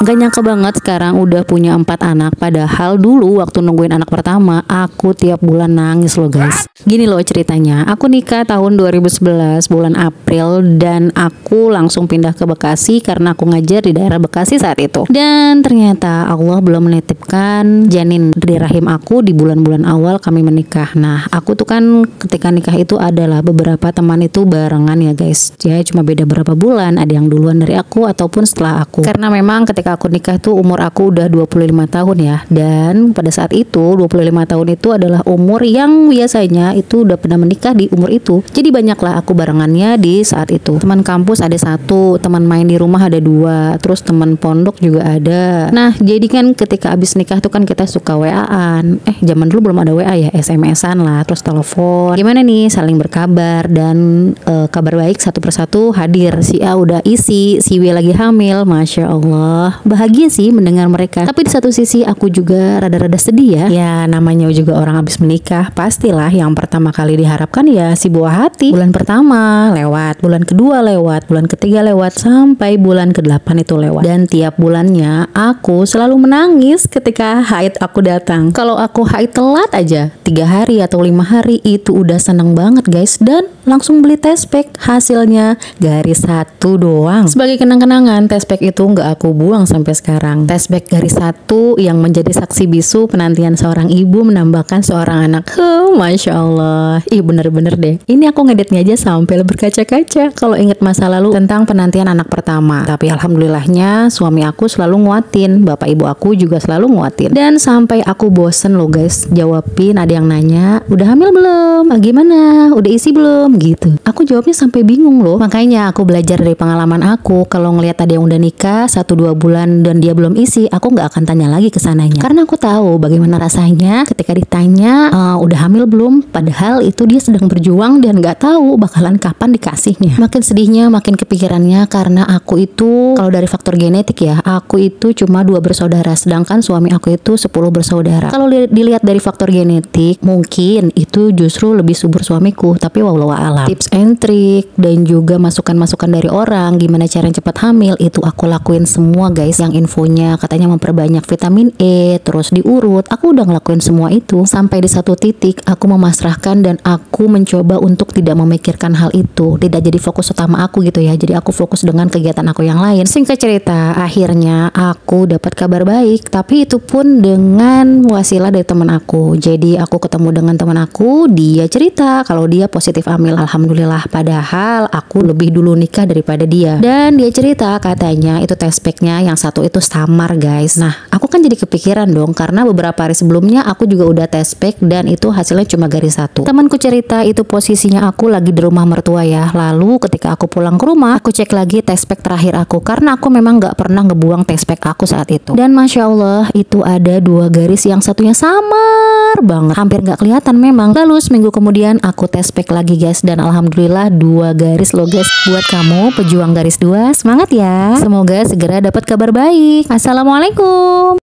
Gak nyangka banget sekarang udah punya 4 anak. Padahal dulu waktu nungguin anak pertama, aku tiap bulan nangis loh guys. Gini loh ceritanya, aku nikah tahun 2011 bulan April dan aku langsung pindah ke Bekasi karena aku ngajar di daerah Bekasi saat itu. Dan ternyata Allah belum menitipkan janin di rahim aku di bulan-bulan awal kami menikah. Nah, aku tuh kan ketika nikah itu adalah beberapa teman itu barengan ya guys. Ya cuma beda berapa bulan, ada yang duluan dari aku ataupun setelah aku. Karena memang ketika aku nikah tuh umur aku udah 25 tahun ya. Dan pada saat itu 25 tahun itu adalah umur yang biasanya itu udah pernah menikah di umur itu. Jadi banyaklah aku barengannya di saat itu. Teman kampus ada 1, teman main di rumah ada 2, terus teman pondok juga ada. Nah, jadi kan ketika abis nikah tuh kan kita suka WA-an. Zaman dulu belum ada WA ya, SMS-an lah, terus telepon. Gimana nih, saling berkabar dan kabar baik satu persatu hadir. Si A udah isi, si W lagi hamil, Masya Allah. Bahagia sih mendengar mereka. Tapi di satu sisi aku juga rada-rada sedih ya. Ya namanya juga orang habis menikah, pastilah yang pertama kali diharapkan ya si buah hati. Bulan pertama lewat, bulan kedua lewat, bulan ketiga lewat, sampai bulan ke-8 itu lewat. Dan tiap bulannya aku selalu menangis ketika haid aku datang. Kalau aku haid telat aja 3 hari atau 5 hari itu udah seneng banget guys. Dan langsung beli test pack. Hasilnya garis 1 doang. Sebagai kenang-kenangan, test pack itu nggak aku buang sampai sekarang. Test pack garis 1 yang menjadi saksi bisu penantian seorang ibu menambahkan seorang anak. Masya Allah. Ih bener-bener deh. Ini aku ngeditnya aja sampai berkaca-kaca kalau inget masa lalu tentang penantian anak pertama. Tapi alhamdulillahnya suami aku selalu nguatin, bapak ibu aku juga selalu nguatin. Dan sampai aku bosen loh guys jawabin, ada yang nanya, udah hamil belum? Gimana? Udah isi belum? Gitu. Aku jawabnya sampai bingung loh. Makanya aku belajar dari pengalaman aku, kalau ngelihat ada yang udah nikah 1-2 bulan dan dia belum isi, aku nggak akan tanya lagi ke sananya. Karena aku tahu bagaimana rasanya ketika ditanya udah hamil belum, padahal itu dia sedang berjuang dan nggak tahu bakalan kapan dikasihnya. Makin sedihnya, makin kepikirannya karena aku itu kalau dari faktor genetik ya, aku itu cuma 2 bersaudara, sedangkan suami aku itu 10 bersaudara. Kalau dilihat dari faktor genetik, mungkin itu justru lebih subur suamiku. Tapi wallahu a'lam. Tips and trick dan juga masukan-masukan dari orang gimana cara cepat hamil itu aku lakuin semua guys. Yang infonya katanya memperbanyak vitamin E, terus diurut, aku udah ngelakuin semua itu. Sampai di satu titik aku memasrahkan dan aku mencoba untuk tidak memikirkan hal itu, tidak jadi fokus utama aku gitu ya. Jadi aku fokus dengan kegiatan aku yang lain. Singkat cerita, akhirnya aku dapat kabar baik, tapi itu pun dengan wasilah dari teman aku. Jadi aku ketemu dengan teman aku, dia cerita kalau dia positif hamil. Alhamdulillah, padahal aku lebih dulu nikah daripada dia. Dan dia cerita katanya itu test packnya yang satu itu samar guys. Nah, aku kan jadi kepikiran dong karena beberapa hari sebelumnya aku juga udah test pack dan itu hasilnya cuma garis 1. Temanku cerita itu posisinya aku lagi di rumah mertua ya. Lalu ketika aku pulang ke rumah, aku cek lagi test pack terakhir aku karena aku memang nggak pernah ngebuang test pack aku saat itu. Dan Masya Allah itu ada 2 garis yang satunya samar banget, hampir nggak kelihatan memang. Lalu seminggu kemudian aku test pack lagi guys dan alhamdulillah 2 garis loh guys. Buat kamu pejuang garis 2, semangat ya. Semoga segera dapat kabar baik. Assalamualaikum.